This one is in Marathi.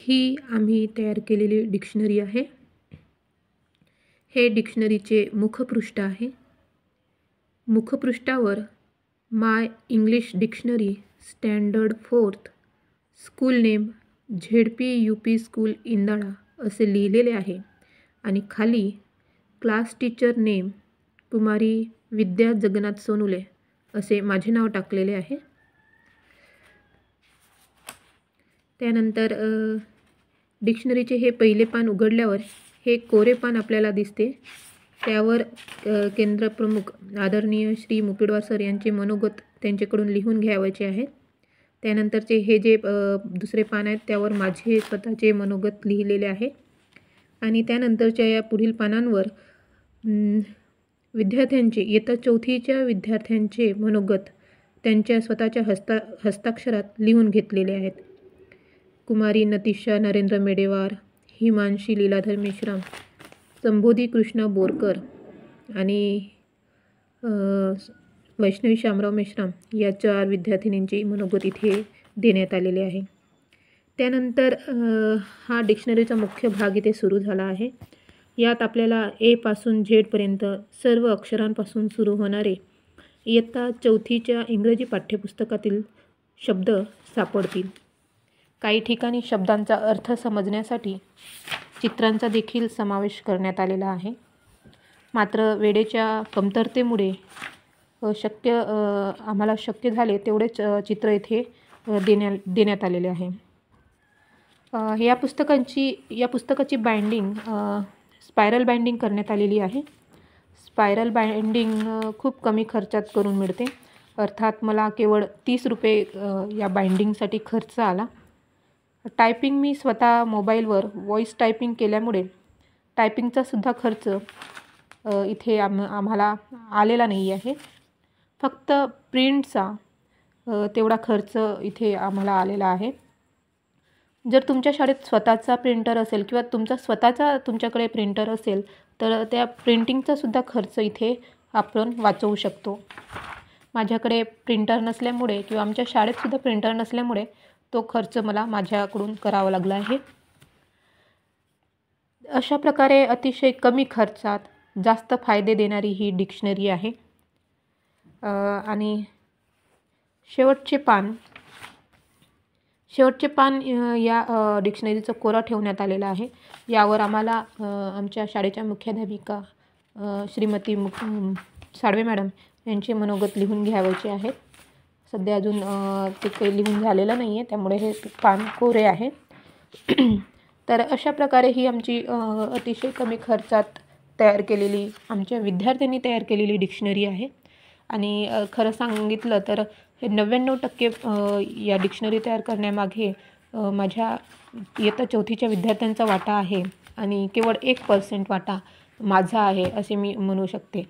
ही आम्ही तयार केलेली डिक्शनरी आहे। हे डिक्शनरीचे मुखपृष्ठ आहे। मुखपृष्ठावर my English dictionary standard 4th school name ZP UP school Indala असे लिहिलेले आहे आणि खाली class teacher name Kumari Vidya Jagannath Sonule असे माझे नाव टाकलेले आहे। त्यानंतर डिक्शनरीचे हे पहिले पान उघडल्यावर हे कोरे पान आपल्याला दिसते। त्यावर केंद्रप्रमुख आदरणीय श्री मुपिडवार सर यांचे मनोगत त्यांच्याकडून लिहून घ्यायचे आहे। त्यानंतरचे हे जे दुसरे पान आहेत त्यावर माझे स्वतःचे मनोगत लिहिलेले आहे आणि त्यानंतरच्या या पुढील पानांवर विद्यार्थ्यांचे इयत्ता 4थीच्या विद्यार्थ्यांचे मनोगत त्यांच्या स्वतःच्या हस्ताक्षरात लिहून घेतलेले आहेत। कुमारी नतिशा नरेंद्र मेडेवार, हिमांशी लीलाधर मेश्राम, संबोधी कृष्णा बोरकर आणि वैष्णवी शामराव मेश्राम या 4 विद्यार्थिनींचे मनोगत इथे देण्यात आलेले आहे। त्यानंतर हा डिक्शनरीचा मुख्य भाग इथे सुरू झाला आहे। यात आपल्याला A पासून Z पर्यंत सर्व अक्षरांपासून सुरू होणारे इयत्ता 4थीच्या इंग्रजी पाठ्यपुस्तकातील शब्द सापडतील। काही ठिकाणी शब्दांचा अर्थ समजण्यासाठी चित्रांचा देखील समावेश करण्यात आलेला आहे। मात्र वेळेच्या कमतरतेमुळे आम्हाला शक्य झाले तेवढेच चित्र इथे देण्यात आलेले आहे। या पुस्तकाची बाइंडिंग स्पायरल बाइंडिंग करण्यात आलेली आहे। स्पायरल बाइंडिंग खूप कमी खर्चात करून मिळते। अर्थात मला केवळ 30 रुपये या बाइंडिंगसाठी खर्च आला। टायपिंग मी स्वतः मोबाईलवर व्हॉईस टायपिंग केल्यामुळे टायपिंगचा सुद्धा खर्च इथे आम्हाला आलेला नाही आहे। फक्त प्रिंटचा तेवढा खर्च इथे आम्हाला आलेला आहे। जर तुमच्या शाळेत स्वतःचा प्रिंटर असेल किंवा तुमच्याकडे प्रिंटर असेल तर त्या प्रिंटिंगचा सुद्धा खर्च इथे आपण वाचवू शकतो। माझ्याकडे प्रिंटर नसल्यामुळे किंवा आमच्या शाळेत सुद्धा प्रिंटर नसल्यामुळे तो खर्च मला माझ्याकडून करावा लागला आहे। अशा प्रकारे अतिशय कमी खर्चात जास्त फायदे देणारी ही डिक्शनरी आहे। आणि शेवटचे पान या डिक्शनरीचं कोरा ठेवण्यात आलेलं आहे। यावर आम्हाला आमच्या शाळेच्या मुख्याध्यापिका श्रीमती साळवे मॅडम यांचे मनोगत लिहून घ्यायचे आहेत। सध्या अजून ते काही लिहून झालेलं नाही आहे, त्यामुळे हे पान कोरे आहे। तर अशा प्रकारे ही आमची अतिशय कमी खर्चात आमच्या विद्यार्थ्यांनी तयार केलेली डिक्शनरी आहे। आणि खरं सांगितलं तर हे 99% या डिक्शनरी तयार करण्यामागे माझ्या इयत्ता 4थीच्या विद्यार्थ्यांचा वाटा आहे आणि केवळ 1% वाटा माझा आहे असे मी म्हणू शकते।